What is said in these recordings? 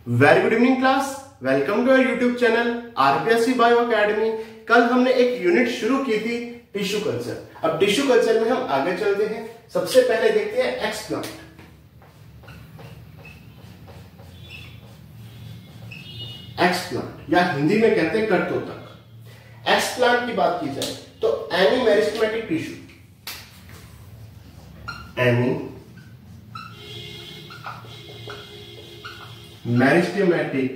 Very good evening class, welcome to our YouTube channel RPSC bio academy. कल हमने एक unit शुरू की थी टिश्यू कल्चर। अब टिश्यू कल्चर में हम आगे चलते हैं। सबसे पहले देखते हैं एक्सप्लांट। एक्सप्लांट या हिंदी में कहते हैं कर्तोतक। एक्सप्लांट की बात की जाए तो any meristematic tissue, any meristematic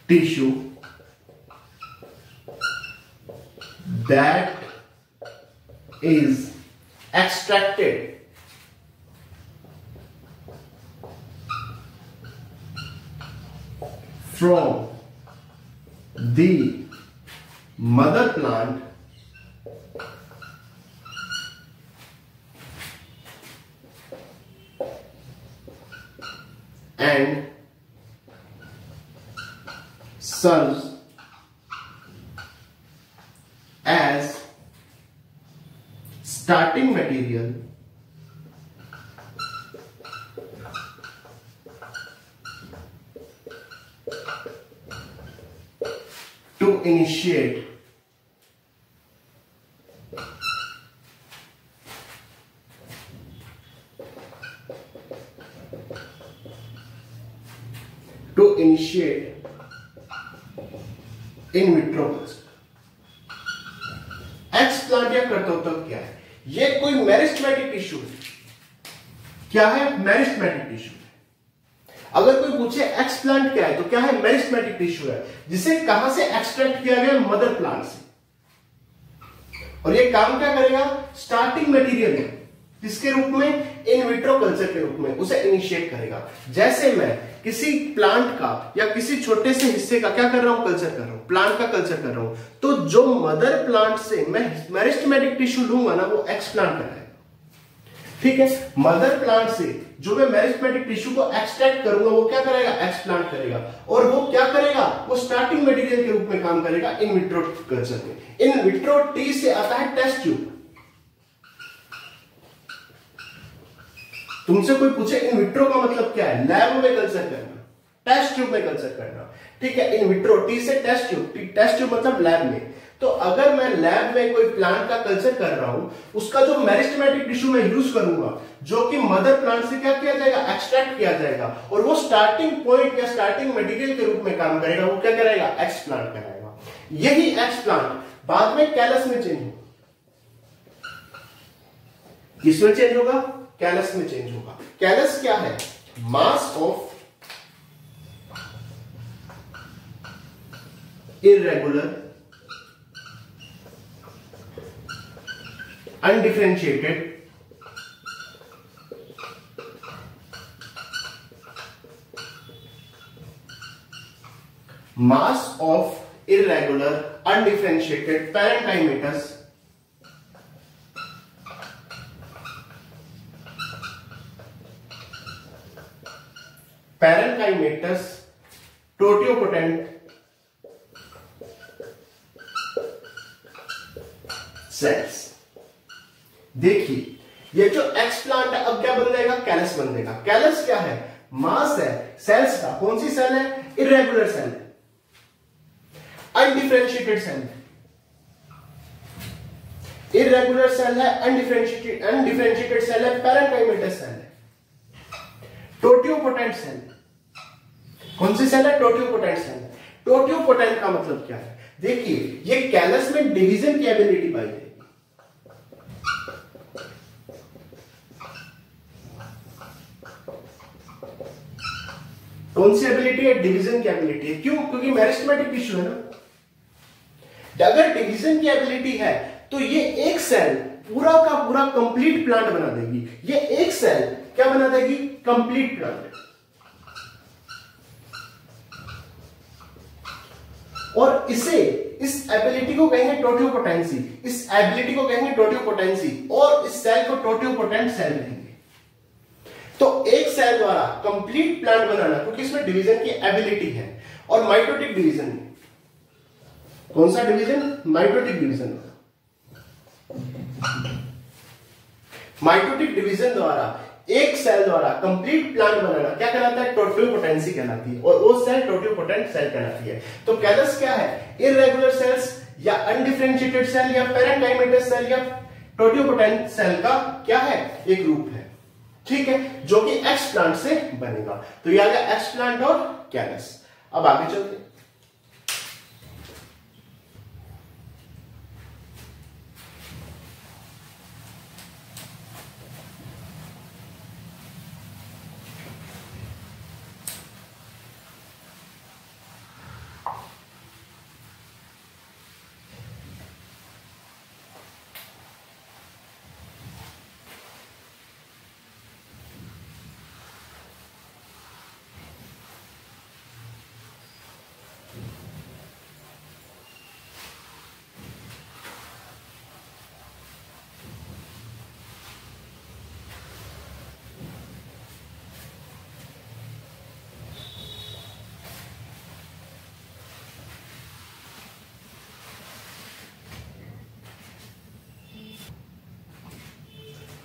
tissue that is extracted from the mother plant and serves as starting material to initiate in vitro culture. Explant या कर्तोतक क्या है? ये कोई मेरिस्टेमेटिक टिश्यू है। क्या है? मेरिस्टेमेटिक टिश्यू है। अगर कोई पूछे एक्सप्लांट क्या है तो क्या है? मेरिस्टेमेटिक टिश्यू है जिसे कहां से एक्सट्रैक्ट किया गया? मदर प्लांट से। और ये काम क्या करेगा? स्टार्टिंग मटेरियल है किसके रूप में? इन विट्रो कल्चर के रूप में उसे इनिशिएट करेगा। जैसे मैं किसी प्लांट का या किसी छोटे से हिस्से का क्या कर रहा हूं? कल्चर कर रहा हूं, प्लांट का कल्चर कर रहा हूं, तो जो मदर प्लांट से मैं मेरिस्टेमेटिक टिश्यू लूंगा ना, वो एक्सप्लांट कराएगा। ठीक है, मदर प्लांट से जो मैं मेरिस्टेमेटिक टिश्यू को एक्सट्रैक्ट करूंगा वो क्या करेगा? एक्सप्लांट करेगा। और वो क्या करेगा? वो स्टार्टिंग मटेरियल के रूप में काम करेगा इन विट्रो कल्चर में। इन विट्रो टी से आता है टेस्ट ट्यूब। तुमसे कोई पूछे इन विट्रो का मतलब क्या है? लैब में कल्चर करना, टेस्ट ट्यूब में कल्चर करना। ठीक है, इन विट्रो टी से टेस्ट ट्यूब, टेस्ट ट्यूब मतलब लैब में। तो अगर मैं लैब में कोई प्लांट का कल्चर कर रहा हूं, उसका जो मेरिस्टेमेटिक टिश्यू मैं यूज करूंगा, जो कि मदर प्लांट से क्या किया जाएगा? एक्सट्रैक्ट किया जाएगा। और वो स्टार्टिंग पॉइंट या स्टार्टिंग मटेरियल के रूप में काम करेगा। वो क्या कराएगा? एक्सप्लांट कराएगा। यही एक्सप्लांट बाद में कैलस में चेंज होगा। किसमें चेंज होगा? कैलस में चेंज होगा। कैलस क्या है? Mass of irregular undifferentiated mass of irregular undifferentiated parenchymatous totipotent cells. देखिए, ये जो एक्सप्लांट है अब क्या बन जाएगा? कैलस बन जाएगा। कैलस क्या है? मास है सेल्स का। कौन सी सेल है? इर्रेगुलर सेल है, अनडिफरेंशिएटेड सेल है। इर्रेगुलर सेल है, अनडिफरेंशिएटेड सेल है, पैरेंकाइमेटस सेल है, टोटियोपोटेंट सेल है। कौन सी सेल है? टोटियोपोटेंट सेल है। टोटियोपोटेंट का मतलब क्या है? देखिए, ये कैलस में डिवीजन की एबिलिटी पाई जाएगी। कौन सी एबिलिटी है? डिवीजन की एबिलिटी है। क्यों? क्योंकि मेरिस्टेमेटिक टिश्यू है ना। अगर डिवीजन की एबिलिटी है तो ये एक सेल पूरा का पूरा कंप्लीट प्लांट बना देगी। ये एक सेल क्या बना देगी? Complete plant. और इस एबिलिटी को कहेंगे टोटियोपोटेंसी, इस एबिलिटी को कहेंगे टोटियोपोटेंसी, और इस सेल को टोटियोपोटेंट सेल कहेंगे। तो एक सेल द्वारा कंप्लीट प्लांट बनाना, क्योंकि इसमें डिवीजन की एबिलिटी है। और माइटोटिक डिवीजन, कौन सा division? Mitotic division. Mitotic division द्वारा एक सेल द्वारा कंप्लीट प्लांट बनाना क्या कहलाता है? टोटियोपोटेंसी कहलाती है और वो सेल टोटियोपोटेंट सेल कहलाती है। तो कैलस क्या है? इररेगुलर सेल्स या अनडिफरेंशिएटेड सेल या पैरेंकाइमेटस सेल या टोटियोपोटेंट सेल का क्या है? एक रूप है, ठीक है, जो कि एक्स प्लांट से बनेगा। तो ये आ गया एक्स प्लांट और कैलस। अब आगे चलते हैं।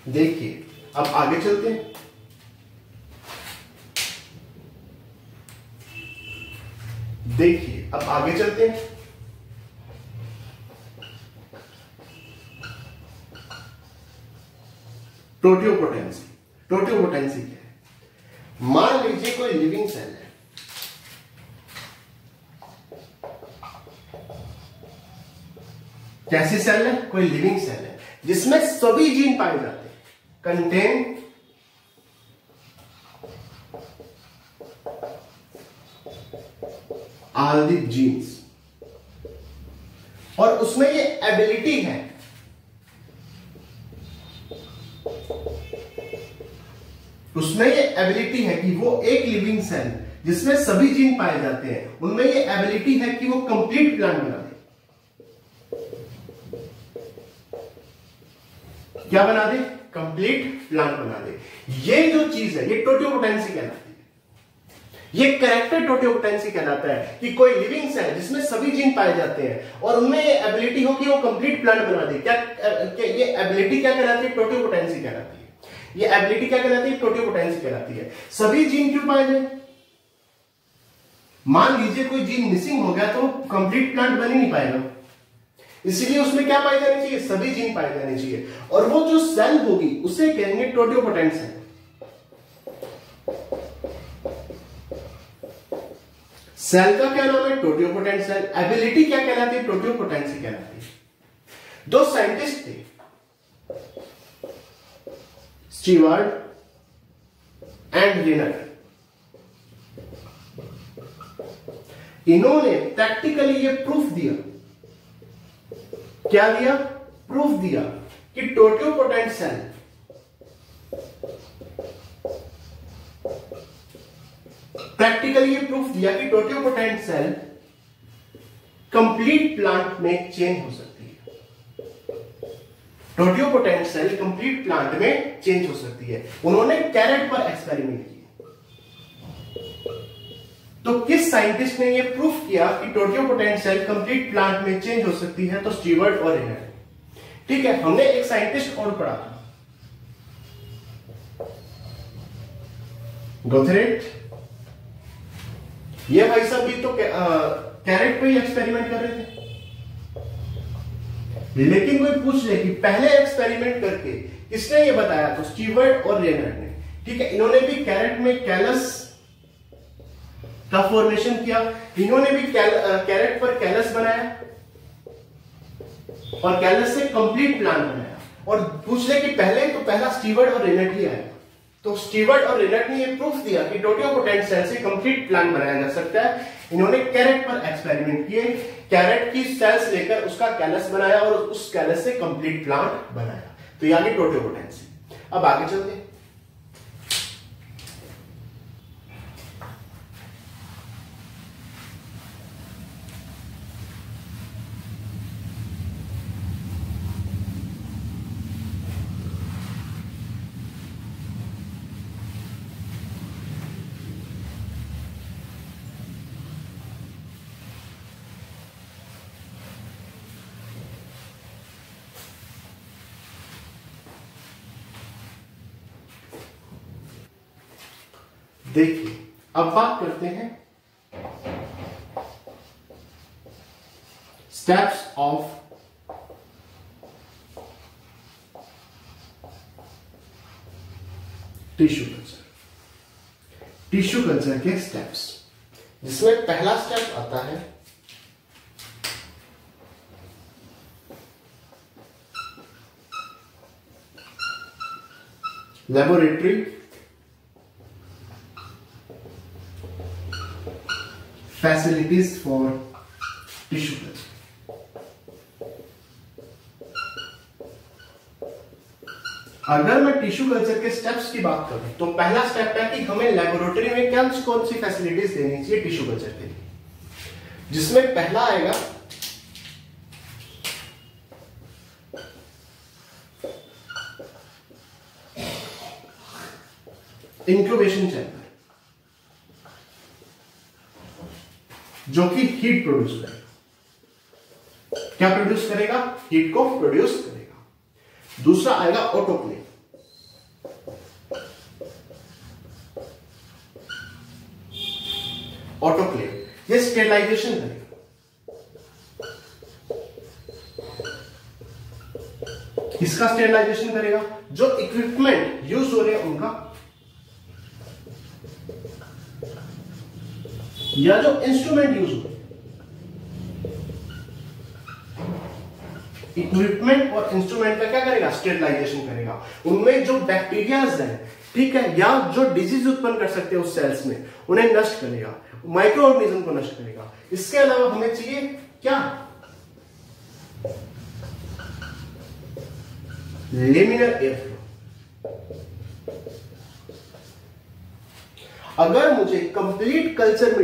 देखिए अब आगे चलते हैं। देखिए अब आगे चलते हैं। टोटियोपोटेंसी। टोटियोपोटेंसी क्या है? मान लीजिए कोई लिविंग सेल है, कैसी सेल है? कोई लिविंग सेल है जिसमें सभी जीन पाए जाते हैं, कंटेन ऑल द जीन्स, और उसमें ये एबिलिटी है कि वो एक लिविंग सेल जिसमें सभी जीन पाए जाते हैं, उनमें ये एबिलिटी है कि वो कंप्लीट प्लांट बना दे। क्या बना दे? कंप्लीट प्लांट बना दे। ये जो चीज है ये टोटियोपोटेंसी कहलाती है। ये कैरेक्टर टोटियोपोटेंसी कहलाता है कि कोई लिविंग सेल जिसमें सभी जीन पाए जाते हैं और उनमें ये एबिलिटी हो कि वो कंप्लीट प्लांट बना दे। क्या ये एबिलिटी क्या कहलाती है? टोटियोपोटेंसी कहलाती है। ये एबिलिटी क्या कहलाती है? टोटियोपोटेंसी कहलाती है। सभी जीन क्यों पाए जाए? मान लीजिए कोई जीन मिसिंग हो गया तो कंप्लीट प्लांट बन ही नहीं पाएगा, इसीलिए उसमें क्या पाए जाने चाहिए? सभी जीन पाए जाने चाहिए। और वो जो सेल होगी उसे कहेंगे टोटियोपोटेंट सेल। सेल का क्या नाम है? टोटियोपोटेंट सेल। एबिलिटी क्या कहलाती है? टोटियोपोटेंसी कहलाती है। दो साइंटिस्ट थे, स्टीवर्ट एंड रेनर। इन्होंने प्रैक्टिकली ये प्रूफ दिया। क्या दिया? प्रूफ दिया कि टोटियोपोटेंट सेल प्रैक्टिकली ये प्रूफ दिया कि टोटियोपोटेंट सेल कंप्लीट प्लांट में चेंज हो सकती है। टोटियोपोटेंट सेल कंप्लीट प्लांट में चेंज हो सकती है। उन्होंने कैरेट पर एक्सपेरिमेंट किया। तो किस साइंटिस्ट ने यह प्रूफ किया कि टोटियोपोटेंट सेल कंप्लीट प्लांट में चेंज हो सकती है? तो स्टीवर्ट और रेनर। ठीक है, हमने एक साइंटिस्ट और पढ़ा था, गोथरेट। ये भाई साहब भी तो कैरेट पे ही एक्सपेरिमेंट कर रहे थे, लेकिन कोई पूछ ले कि पहले एक्सपेरिमेंट करके किसने ये बताया? तो स्टीवर्ट और रेनर ने। ठीक है, इन्होंने भी कैरेट में कैलस का फॉर्मेशन किया। इन्होंने भी कैरेट पर कैलस बनाया और कैलस से कंप्लीट प्लांट बनाया। और पूछ ले कि पहले तो पहला स्टीवर्ट और रेनर ही आया। तो स्टीवर्ट और रेनर ने यह प्रूफ दिया कि टोटियोपोटेंट सेल से कंप्लीट प्लांट बनाया जा सकता है। इन्होंने कैरेट पर एक्सपेरिमेंट किए, कैरेट की सेल्स लेकर उसका कैलस बनाया और उस कैलस से कंप्लीट प्लांट बनाया। तो यानी टोटियोपोटेंसी। अब आगे चलते हैं। देखिए अब बात करते हैं steps of tissue culture. Tissue culture के स्टेप्स, जिसमें पहला स्टेप आता है laboratory facilities for tissue culture. अगर मैं टिश्यू कल्चर के स्टेप्स की बात करूं तो पहला स्टेप है कि हमें लेबोरेटरी में कौन सी फैसिलिटीज देनी चाहिए टिश्यू कल्चर के लिए, जिसमें पहला आएगा इंक्यूबेशन चैम्बर, जो कि हीट प्रोड्यूस करेगा। क्या प्रोड्यूस करेगा? हीट को प्रोड्यूस करेगा। दूसरा आएगा ऑटोक्लेव। ऑटोक्लेव ये स्टेरिलाइजेशन करेगा। किसका स्टेरिलाइजेशन करेगा? जो इक्विपमेंट यूज हो रहे हैं उनका, या जो इंस्ट्रूमेंट यूज हो रहे हैं। इक्विपमेंट और इंस्ट्रूमेंट का क्या करेगा? स्टेरिलाइजेशन करेगा। उनमें जो बैक्टीरियाज है, ठीक है, या जो डिजीज उत्पन्न कर सकते हैं उस सेल्स में, उन्हें नष्ट करेगा, माइक्रो ऑर्गेनिज्म को नष्ट करेगा। इसके अलावा हमें चाहिए क्या? Laminar air flow. अगर मुझे कंप्लीट कल्चर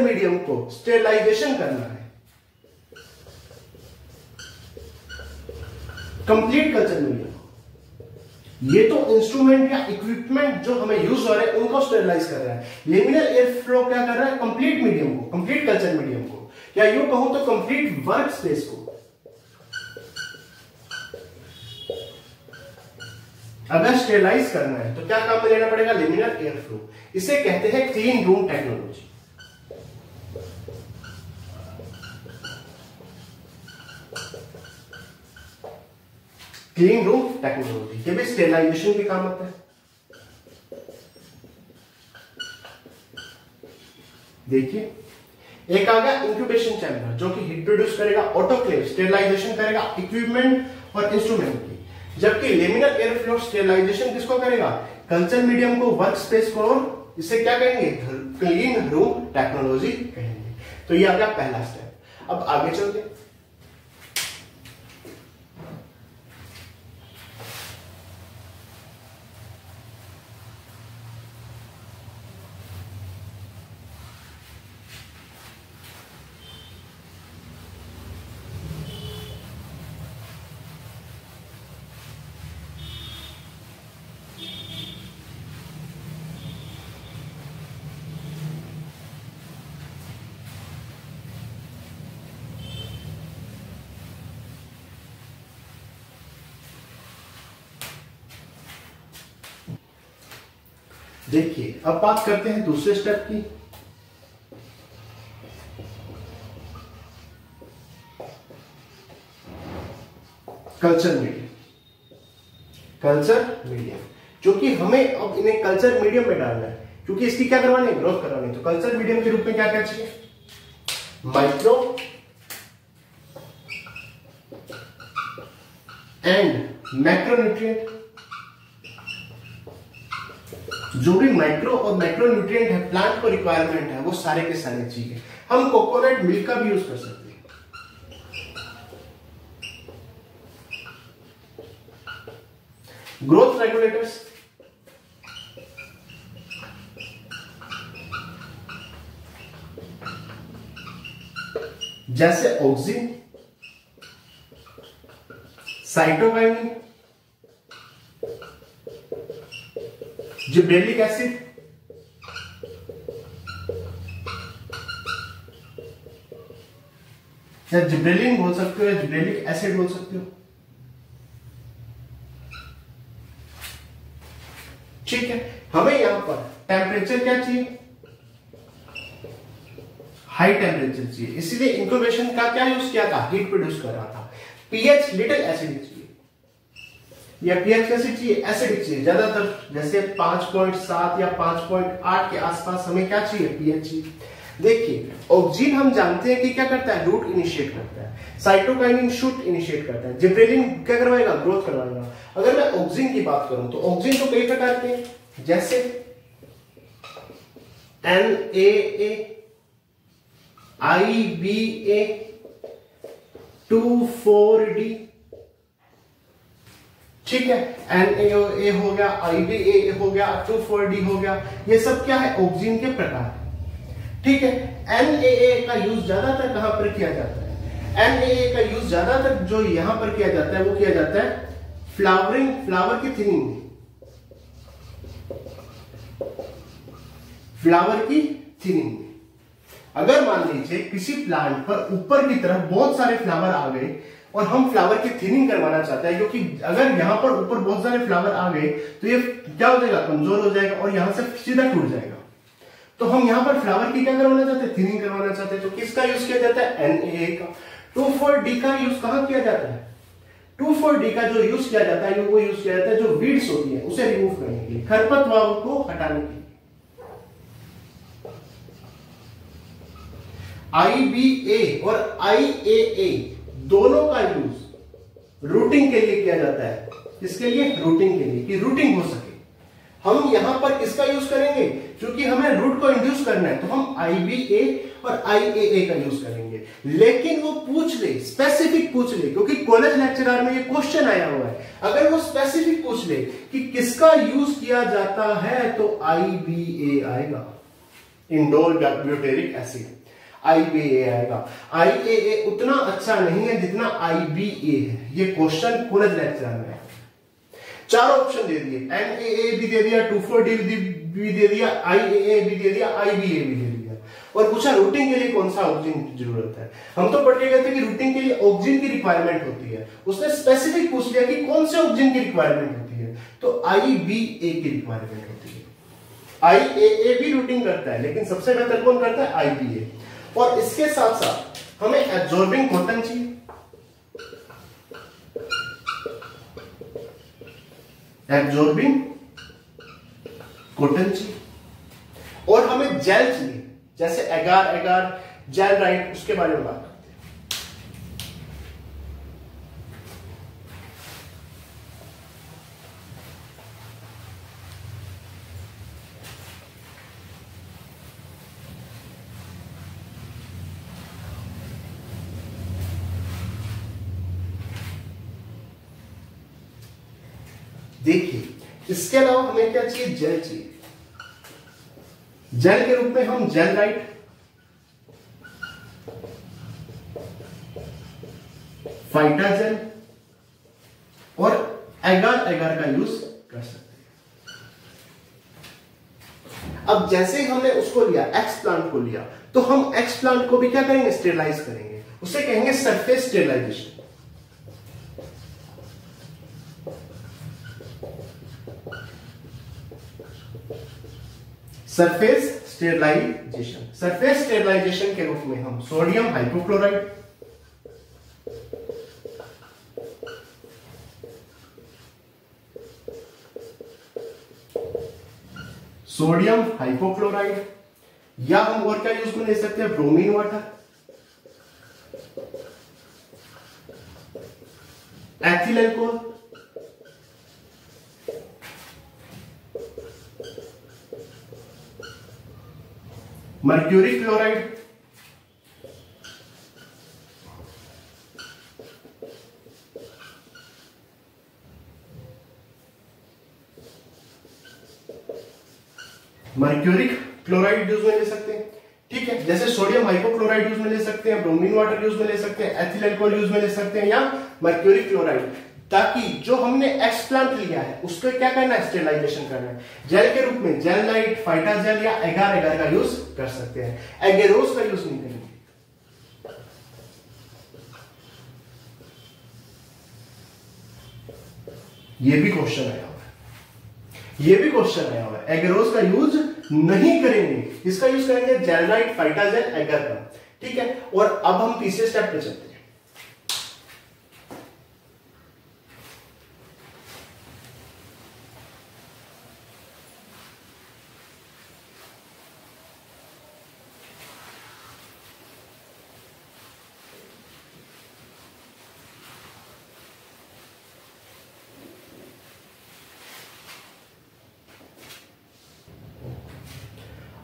मीडियम को स्टेरिलाइजेशन करना है, कंप्लीट कल्चर मीडियम, ये तो इंस्ट्रूमेंट या इक्विपमेंट जो हमें यूज हो रहे हैं उनको स्टेरिलाइज कर रहा है। लेमिनर एयर फ्लो क्या कर रहा है? कंप्लीट मीडियम को, कंप्लीट कल्चर मीडियम को, या यूं कहूं तो कंप्लीट वर्क स्पेस को। अगर स्टेरिलाइज करना है तो क्या काम में लेना पड़ेगा? Laminar air flow. इसे कहते हैं clean room technology. Clean room technology ये भी स्टेरिलाइजेशन के काम आता है। देखिए, एक आ गया इंक्यूबेशन चैम्बर, जो कि हीट प्रोड्यूस करेगा, ऑटोक्लेव स्टेरिलाइजेशन करेगा इक्विपमेंट और इंस्ट्रूमेंट की। जबकि लेमिनर एयर फ्लो स्टेरिलाइजेशन किसको करेगा? कल्चर मीडियम को, वर्क स्पेस को, और इसे क्या कहेंगे? क्लीन रूम टेक्नोलॉजी कहेंगे। तो ये आ गया पहला स्टेप। अब आगे चलते हैं। देखिए, अब बात करते हैं दूसरे स्टेप की। Culture medium. कल्चर मीडियम, जो कि हमें अब इन्हें कल्चर मीडियम में डालना है, क्योंकि इसकी क्या करवानी है? ग्रोथ करवानी है। तो कल्चर मीडियम के रूप में क्या क्या चाहिए? Micro and macronutrient. जो भी माइक्रो और मैक्रो न्यूट्रिएंट है, प्लांट को रिक्वायरमेंट है, वो सारे के सारे चाहिए। हम कोकोनट मिल्क का भी यूज कर सकते हैं। ग्रोथ रेगुलेटर्स, जैसे ऑक्सिन, साइटोकाइनिन, जिब्रेलिक एसिड, या जिब्रेलिन बोल सकते हो या जिब्रेलिक एसिड बोल सकते हो। ठीक है, हमें यहां पर टेम्परेचर क्या चाहिए, हाई टेम्परेचर चाहिए, इसीलिए इंक्यूबेशन का क्या यूज किया था, हीट प्रोड्यूस कर रहा था। पीएच लिटिल एसिडिक चाहिए या पीएच कैसे चाहिए, एसिडिक चाहिए ज्यादातर, जैसे 5.7 या 5.8 के आसपास हमें क्या चाहिए, पीएच चाहिए। देखिए ऑक्सीजन हम जानते हैं कि क्या करता है, रूट इनिशिएट करता है, साइटोकाइनिन शूट इनिशिएट करता है, जिब्रेलिन क्या करवाएगा, ग्रोथ करवाएगा। अगर मैं ऑक्सीजन की बात करूं तो ऑक्सीजन तो कई प्रकार के, जैसे NAA, IBA, 2,4-D, ठीक है, NaOA हो गया, IBA हो गया, 2,4-D हो गया, ये सब क्या है, ऑक्सीजन के प्रकार है। ठीक है, NaA का यूज ज्यादातर कहां पर किया जाता है, NaA का यूज ज्यादातर जो यहां पर किया जाता है वो किया जाता है फ्लावर की थिनिंग में, फ्लावर की थिनिंग में। अगर मान लीजिए किसी प्लांट पर ऊपर की तरफ बहुत सारे फ्लावर आ गए और हम फ्लावर की थिनिंग करवाना चाहते हैं, क्योंकि अगर यहां पर ऊपर बहुत सारे फ्लावर आ गए तो ये क्या हो जाएगा, कमजोर हो जाएगा और यहां से सीधा टूट जाएगा। तो हम यहां पर फ्लावर की क्या करवाना चाहते हैं, थिनिंग करवाना चाहते हैं। तो किसका यूज किया जाता है, NaA का। 2,4-D का यूज कहां किया जाता है, 2,4-D का जो यूज किया जाता है वो यूज किया जाता है जो वीड्स होती है उसे रिमूव करने के लिए, खरपतवार को हटाने के लिए। IBA और IAA दोनों का यूज रूटिंग के लिए किया जाता है। किसके लिए, रूटिंग के लिए, कि रूटिंग हो सके। हम यहां पर किसका यूज करेंगे, क्योंकि हमें रूट को इंड्यूस करना है तो हम IBA और IAA का यूज करेंगे। लेकिन वो पूछ ले, स्पेसिफिक पूछ ले, क्योंकि कॉलेज लेक्चरर में ये क्वेश्चन आया हुआ है। अगर वो स्पेसिफिक पूछ ले कि किसका यूज किया जाता है तो IBA आएगा, इंडोल ब्यूटेरिक एसिड, IBA आएगा। IAA उतना अच्छा नहीं है जितना IBA है। ये क्वेश्चन कॉलेज लेक्चरर में है। चार ऑप्शन दे दिए, NaA भी दे दिया, 2,4-D भी दे दिया, IAA भी दे दिया, IBA भी दे दिया, और पूछा रूटिंग के लिए कौन सा ऑक्सीजन की जरूरत है। हम तो पढ़ के गए थे कि रूटिंग के लिए ऑक्सीजन की रिक्वायरमेंट होती है, उसने स्पेसिफिक पूछ लिया कि कौन से ऑक्सीजन की रिक्वायरमेंट होती है, तो IBA की रिक्वायरमेंट होती है। IAA भी रूटिंग करता है लेकिन सबसे बेहतर कौन करता है, IBA। और इसके साथ साथ हमें एब्जॉर्बिंग कॉटन चाहिए, एब्जॉर्बिंग कॉटन चाहिए, और हमें जेल चाहिए, जैसे एगार एगार जेल राइट, उसके बारे में बात करते हैं। देखिए इसके अलावा हमें क्या चाहिए, जेल चाहिए। जेल के रूप में हम जेल राइट, फाइटा जेल और एगार एगार का यूज कर सकते हैं। अब जैसे ही हमने उसको लिया, एक्स प्लांट को लिया, तो हम एक्स प्लांट को भी क्या करेंगे, स्टेरलाइज करेंगे, उसे कहेंगे surface sterilisation. Surface sterilisation, surface sterilisation के रूप में हम सोडियम हाइपोक्लोराइड, सोडियम हाइपोक्लोराइड, या हम और क्या यूज में ले सकते हैं, bromine water, ethyl alcohol, mercury chloride, mercuric chloride use में ले सकते हैं। ठीक है, जैसे सोडियम हाइपोक्लोराइड यूज में ले सकते हैं, ब्रोमीन वाटर यूज में ले सकते हैं, एथिल अल्कोहल यूज में ले सकते हैं, या मर्क्यूरी क्लोराइड, ताकि जो हमने एक्सप्लांट लिया है उसको क्या करना है, स्टेरलाइजेशन करना है। जेल के रूप में जेल लाइट, फाइटा जेल या एगार एगार का यूज कर सकते हैं, एगेरोस का यूज नहीं करेंगे। ये भी क्वेश्चन आया हुआ है। ये भी क्वेश्चन आया हुआ है, एगेरोस का यूज नहीं करेंगे, इसका यूज करेंगे जेलराइट फाइटाजेल एगर का। ठीक है, और अब हम तीसरे स्टेप पे चलते हैं।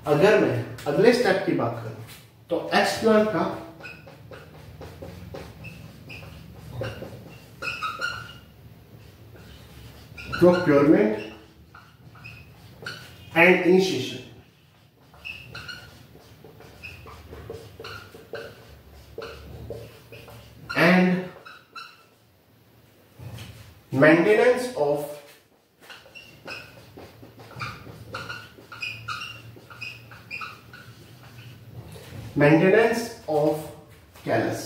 अगर मैं अगले स्टेप की बात करूं तो एक्सप्लांट का procurement and initiation, and maintenance of callus.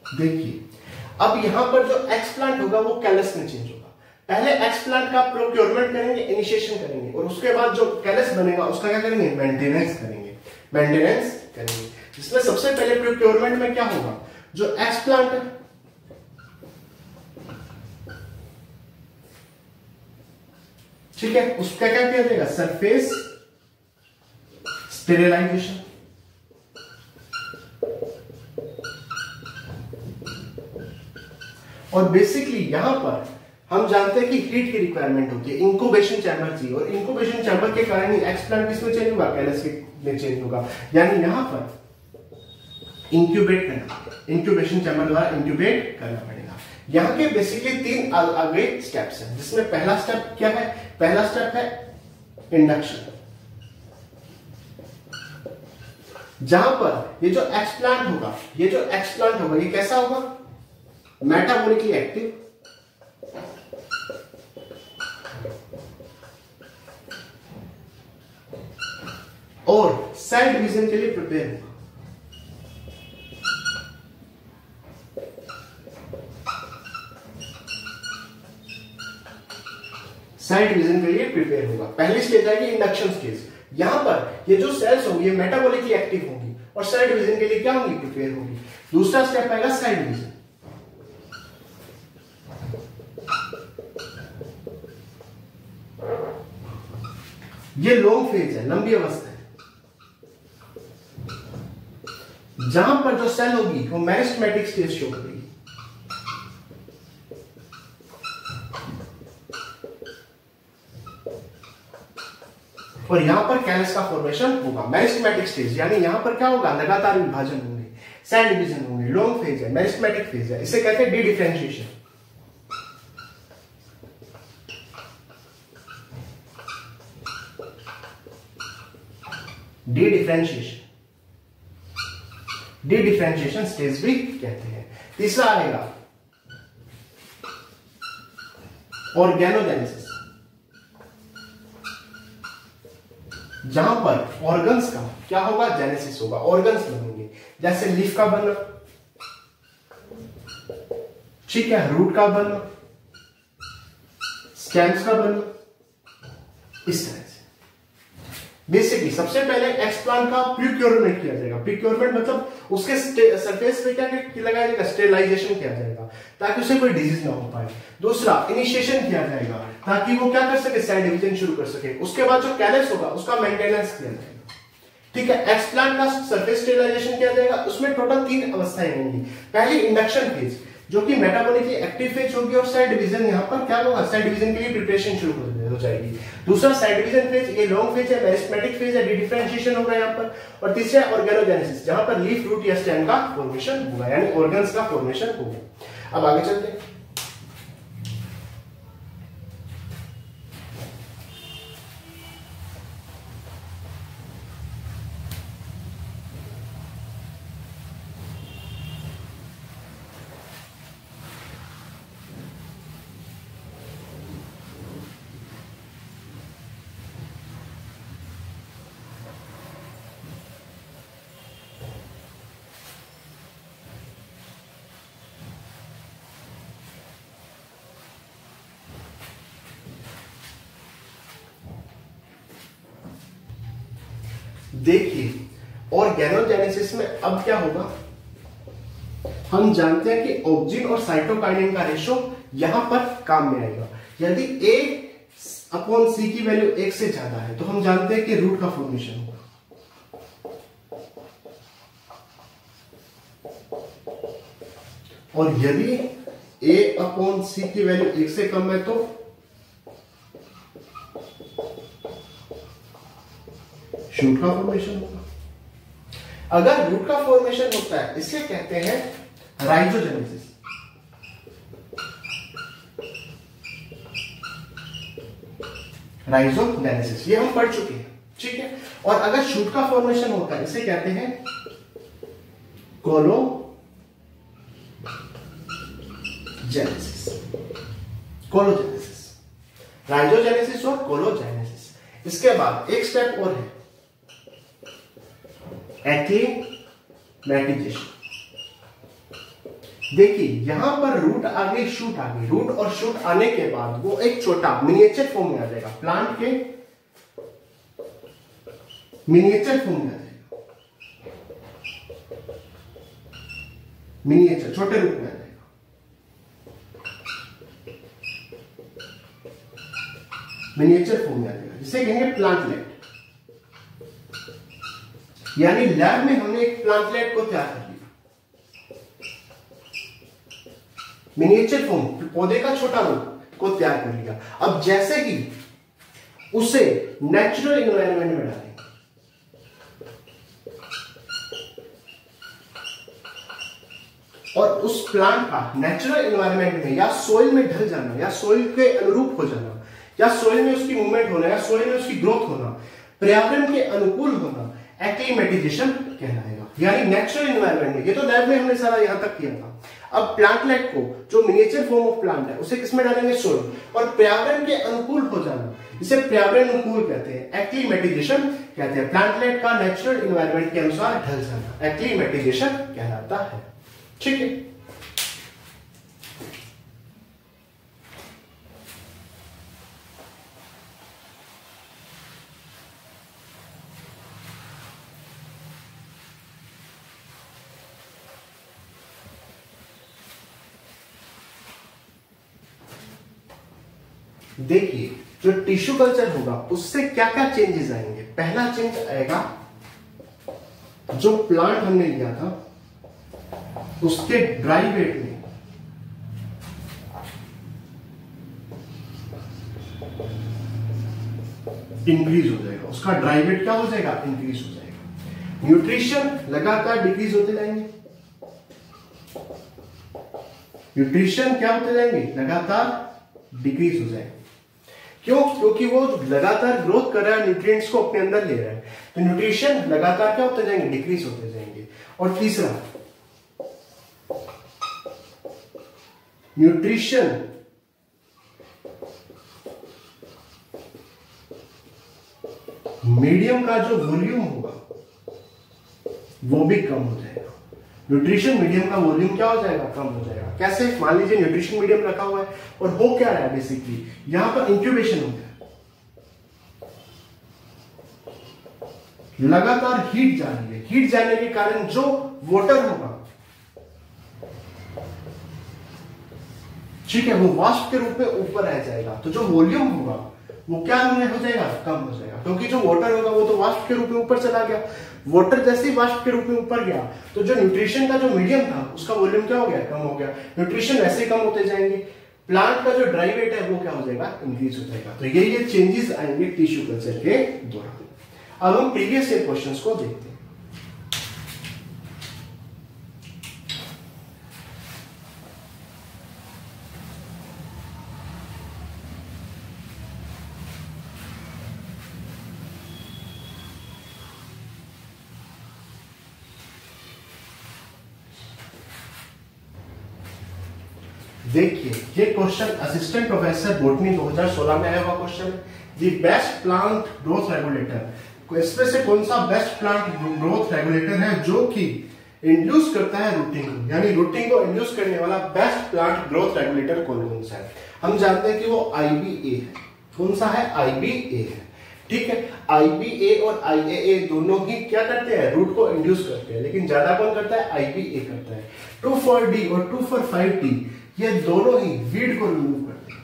देखिए, अब यहां पर जो एक्सप्लांट होगा वो कैलस में चेंज होगा। पहले एक्सप्लांट का प्रोक्योरमेंट करेंगे, इनिशिएशन करेंगे, और उसके बाद जो कैलस बनेगा उसका क्या करेंगे, मेंटेनेंस करेंगे। जिसमें सबसे पहले प्रोक्योरमेंट में क्या होगा, जो एक्सप्लांट है ठीक है, उसका क्या किया जाएगा, सरफेस स्टेरिलाइजेशन। और बेसिकली यहां पर हम जानते हैं कि हीट की रिक्वायरमेंट होती है, इंक्यूबेशन चैम्बर चाहिए, और इंक्यूबेशन चैम्बर के कारण ही एक्सप्लांट किसमें चेंज होगा, कैलस में चेंज होगा। यानी यहां पर इंक्यूबेट करना, इंक्यूबेशन चैम्बर द्वारा इंक्यूबेट करना पड़ेगा। यहां के बेसिकली 3 आगे स्टेप्स हैं, जिसमें पहला स्टेप क्या है, पहला स्टेप है इंडक्शन, जहां पर ये जो एक्सप्लांट होगा ये कैसा होगा, मेटाबॉलिकली एक्टिव, और सेल डिवीजन के लिए प्रिपेयर होगा। सेल डिवीजन के लिए प्रिपेयर होगा। पहली स्टेज आएगी इंडक्शन स्टेज, यहां पर ये जो सेल्स होंगी ये मेटाबॉलिकली एक्टिव होंगी और सेल डिवीजन के लिए क्या होंगी, प्रिपेयर होंगी। दूसरा स्टेप आएगा सेल डिवीजन, ये लॉन्ग फेज है, लंबी अवस्था है, जहां पर जो सेल होगी वो मेरिस्टेमेटिक स्टेज शो करेगी। और यहां पर कैलस का फॉर्मेशन होगा, मेरिस्टेमेटिक स्टेज, यानी यहां पर क्या होगा, लगातार विभाजन होंगे, सेल डिवीजन होंगे, लॉन्ग फेज है, मेरिस्टेमेटिक फेज है, इसे कहते हैं D differentiation. D differentiation stage भी कहते हैं। तीसरा आएगा ऑर्गेनोजेनेसिस, जहां पर ऑर्गन्स का क्या होगा, जेनेसिस होगा, ऑर्गन्स बनेंगे, जैसे लीफ का बनना, ठीक है, रूट का बनना, स्टेम्स का बनना, इस तरह से। बेसिकली सबसे पहले एक्सप्लांट का प्रीक्योरमेंट किया जाएगा। प्रीक्योरमेंट मतलब उसके सरफेस पे क्या लगाया जाएगा, स्टेरिलाइजेशन किया जाएगा ताकि उसे कोई डिजीज ना हो पाए। दूसरा इनिशिएशन किया जाएगा ताकि वो क्या कर सके, सेल डिवीजन शुरू कर सके। उसके बाद जो कैलस होगा उसका मेंटेनेंस किया जाएगा, ठीक है। एक्सप्लांट का सरफेस स्टेरिलाइजेशन किया जाएगा, उसमें टोटल 3 अवस्थाएं होंगी। पहली इंडक्शन फेज जो कि मेटाबॉलिकली एक्टिव फेज होगी, और सेल डिवीजन यहां पर क्या होगा, सेल डिवीजन के लिए प्रिपरेशन शुरू हो जाएगी। दूसरा सेल डिवीजन फेज, ये लॉन्ग फेज है, मेरिस्टेमेटिक फेज है, डी डिफरेंशिएशन होगा यहां पर। और तीसरा ऑर्गेनोजेनेसिस, जहां पर लीफ, रूट या स्टेम का फॉर्मेशन होगा, यानी ऑर्गन्स का फॉर्मेशन होगा। अब आगे चलते हैं। देखिए ऑर्गेनोजेनेसिस में अब क्या होगा, हम जानते हैं कि ऑक्सिन और साइटोकाइनिन का रेशो यहां पर काम में आएगा। यदि A/C की वैल्यू 1 से ज्यादा है तो हम जानते हैं कि रूट का फॉर्मेशन होगा। और यदि A/C की वैल्यू 1 से कम है तो शूट का फॉर्मेशन होगा। अगर रूट का फॉर्मेशन होता है इसे कहते हैं राइजोजेनेसिस। राइजोजेनेसिस ये हम पढ़ चुके हैं, ठीक है। और अगर शूट का फॉर्मेशन होता है इसे कहते हैं कोलोजेनेसिस। कोलोजेनेसिस, राइजोजेनेसिस और कोलोजेनेसिस। इसके बाद एक स्टेप और है, एक्लिमेटाइजेशन। देखिए यहां पर रूट आ गई, शूट आ गई। रूट और शूट आने के बाद वो एक छोटा मिनिएचर फॉर्म में आ जाएगा, प्लांट के मिनिएचर फॉर्म में आ जाएगा, मिनिएचर छोटे रूप में आ जाएगा। मिनिएचर फॉर्म में आ जाएगा जिसे कहेंगे प्लांटलेट। यानी लैब में हमने एक प्लांटलेट को तैयार कर लिया, मिनिएचर फॉर्म, पौधे का छोटा रूप को तैयार कर लिया। अब जैसे कि उसे नेचुरल एनवायरनमेंट में डालें, और उस प्लांट का नेचुरल एनवायरनमेंट में या सोइल में ढल जाना, या सोइल के अनुरूप हो जाना, या सोइल में उसकी मूवमेंट होना, या सोइल में उसकी ग्रोथ होना, पर्यावरण के अनुकूल होना, एक्लिमेटाइजेशन कहलाएगा। यानी नेचुरल एनवायरनमेंट में, ये तो लैब में हमने सारा यहां तक किया था। अब प्लांटलेट को, जो मिनिएचर फॉर्म ऑफ प्लांट है, उसे किसमें डालेंगे, सोइल, और पर्यावरण के अनुकूल हो जाना, इसे पर्यावरण अनुकूल कहते हैं, एक्लिमेटाइजेशन कहते हैं। प्लांटलेट का नेचुरल एनवायरनमेंट के अनुसार ढल जाना एक्लिमेटाइजेशन कहलाता है, ठीक है। देखिए जो टिश्यू कल्चर होगा उससे क्या क्या चेंजेस आएंगे। पहला चेंज आएगा, जो प्लांट हमने लिया था उसके ड्राई वेट में इंक्रीज हो जाएगा, उसका ड्राई वेट क्या हो जाएगा, इंक्रीज हो जाएगा। न्यूट्रिशन लगातार डिक्रीज होते जाएंगे, न्यूट्रिशन क्या होते जाएंगे, लगातार डिक्रीज हो जाएगा। क्यों? क्योंकि वो लगातार ग्रोथ कर रहा है, न्यूट्रिएंट्स को अपने अंदर ले रहा है, तो न्यूट्रिशन लगातार क्या होते जाएंगे, डिक्रीज होते जाएंगे। और तीसरा, न्यूट्रिशन मीडियम का जो वॉल्यूम होगा वो भी कम हो जाएगा। न्यूट्रिशन मीडियम का वॉल्यूम क्या हो जाएगा, कम हो जाएगा। कैसे? मान लीजिए न्यूट्रिशन मीडियम रखा हुआ है और हो क्या रहा है, बेसिकली यहां पर इंक्यूबेशन हो गया, लगातार हीट जा रही है, हीट जाने के कारण जो वाटर होगा, ठीक है, वो वाष्प के रूप में ऊपर रह जाएगा, तो जो वॉल्यूम होगा वो क्या हो जाएगा, कम हो जाएगा। क्योंकि जो वाटर होगा वो तो वाष्प के रूप में ऊपर चला गया, वाटर जैसे ही वाष्प के रूप में ऊपर गया तो जो न्यूट्रिशन का जो मीडियम था उसका वॉल्यूम क्या हो गया, कम हो गया। न्यूट्रिशन वैसे कम होते जाएंगे, प्लांट का जो ड्राई वेट है वो क्या हो जाएगा, इंक्रीज हो जाएगा। तो ये चेंजेस आएंगे टिश्यू कल्चर के दौरान। अब हम प्रीवियस ईयर क्वेश्चंस को देखते हैं। देखिए ये क्वेश्चन असिस्टेंट प्रोफेसर बॉटनी 2016 में आया हुआ क्वेश्चन है। The best plant growth regulator, इसमें से कौन सा बेस्ट प्लांट ग्रोथ रेगुलेटर है जो कि इंड्यूस करता है रूटिंग को, यानी रूटिंग को इंड्यूस करने वाला बेस्ट प्लांट ग्रोथ रेगुलेटर कौन सा है। हम जानते हैं कि वो IBA है। कौन सा है, IBA है। ठीक है, IBA और IAA दोनों ही क्या करते हैं, रूट को इंड्यूस करते हैं, लेकिन ज्यादा कौन करता है, IBA करता है। 2,4-D और 2,4-5-T ये दोनों ही वीड को रिमूव करते हैं,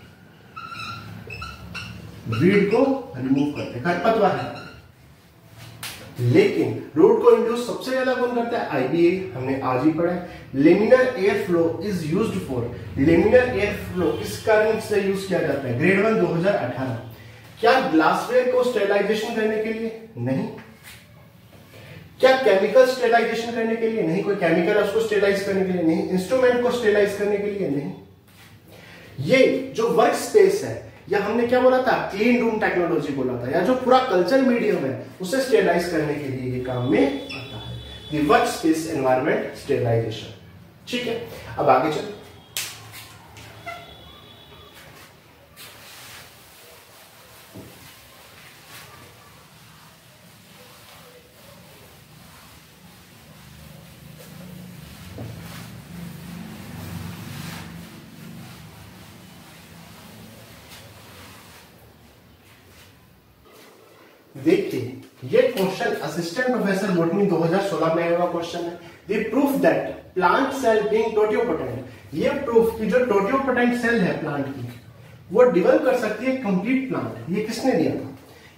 वीड को रिमूव करते हैं, खरपतवार है। लेकिन रूट को इंड्यूस सबसे ज्यादा कौन करता है, IBA, हमने आज ही पढ़ा है। Laminar air flow is used for, laminar air flow किस कारण से यूज किया जाता है, ग्रेड 1 2018। क्या ग्लासवेयर को स्टेरिलाइजेशन करने के लिए, नहीं। क्या केमिकल स्टेरिलाइजेशन करने के लिए, नहीं। कोई केमिकल है उसको स्टेरिलाइज करने के लिए, नहीं। इंस्ट्रूमेंट को स्टेरिलाइज करने के लिए, नहीं। ये जो वर्क स्पेस है, या हमने क्या बोला था, क्लीन रूम टेक्नोलॉजी बोला था, या जो पूरा कल्चर मीडियम है उसे स्टेरिलाइज करने के लिए ये काम में आता है, the work space environment sterilization. ठीक है, अब आगे चलो। देखिए ये क्वेश्चन असिस्टेंट प्रोफेसर बॉटनी 2016 में आया क्वेश्चन है। The proof that plant cell being totipotent, ये प्रूफ की जो टोटियोपोटेंट सेल है प्लांट की वो डेवलप कर सकती है कंप्लीट प्लांट, ये किसने दिया था,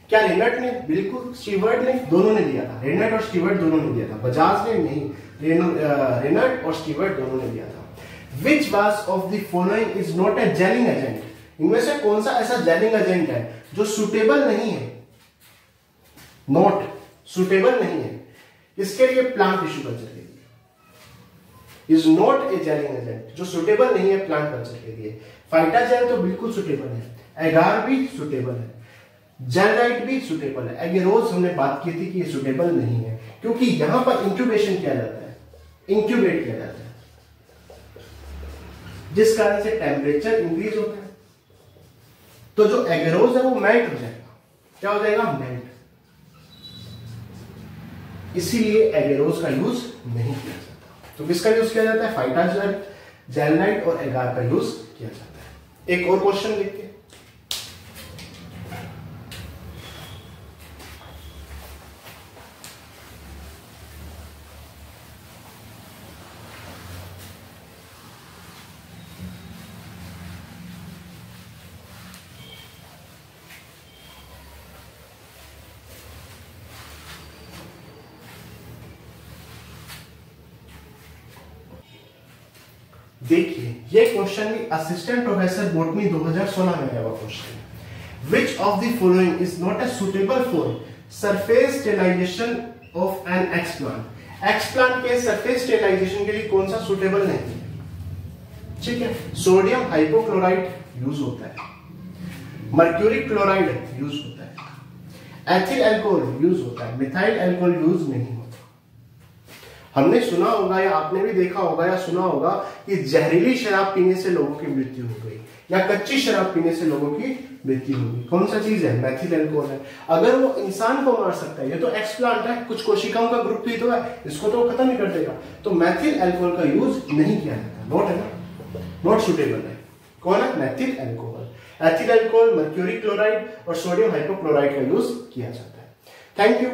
क्या रेनट ने, बिल्कुल स्टीवर्ट ने, दोनों ने दिया था, रेनट और स्टीवर्ट दोनों ने दिया था, बजाज ने नहीं, रेनट और स्टीवर्ट दोनों ने दिया था। Which was of the following is not A gelling agent, इनमें से कौन सा ऐसा जेलिंग एजेंट है जो सुटेबल नहीं है, नॉट सुटेबल नहीं है इसके लिए प्लांट टिश्यू कल्चर के लिए, is not A gelling agent, जो सुटेबल नहीं है प्लांट कल्चर के लिए। फाइटा जेल तो बिल्कुल सुटेबल है, एगार भी सुटेबल है, जेलराइट भी सुटेबल है। एगेरोज हमने बात की थी कि ये सुटेबल नहीं है क्योंकि यहां पर इंक्यूबेशन किया जाता है, इंक्यूबेट किया जाता है, जिस कारण से टेम्परेचर इंक्रीज होता है। तो जो एगेरोज है वो मेल्ट हो जाएगा, क्या हो जाएगा, मेल्ट। इसीलिए एगेरोज का यूज नहीं किया जाता। तो किसका यूज किया जाता है, फाइटा जेल, जेलराइट और एगार का यूज किया जाता है। एक और क्वेश्चन देखते हैं। देखिए ये क्वेश्चन भी असिस्टेंट प्रोफेसर बॉटनी 2016 में आया हुआ क्वेश्चन है। Which of the following is not a suitable for surface sterilization of an explant, explant के सरफेस स्टेरिलाइजेशन के लिए कौन सा सुटेबल नहीं है, ठीक है। सोडियम हाइपोक्लोराइड यूज होता है, मर्क्यूरी क्लोराइड यूज होता है, एथिल अल्कोहल यूज होता है, मिथाइल अल्कोहल यूज नहीं होता। हमने सुना होगा या आपने भी देखा होगा या सुना होगा कि जहरीली शराब पीने से लोगों की मृत्यु हो गई या कच्ची शराब पीने से लोगों की मृत्यु हो गई। कौन सा चीज है, मैथिल अल्कोहल है। अगर वो इंसान को मार सकता है, ये तो एक्स प्लांट है, कुछ कोशिकाओं का ग्रुप ही तो है, इसको तो खत्म ही कर देगा। तो मैथिल अल्कोहल का यूज नहीं किया जाता, नॉट है ना, नॉट सुटेबल है। कौन है, Maithil alcohol. Ethyl alcohol, mercury chloride और सोडियम हाइपोक्लोराइड का यूज किया जाता है। Thank you.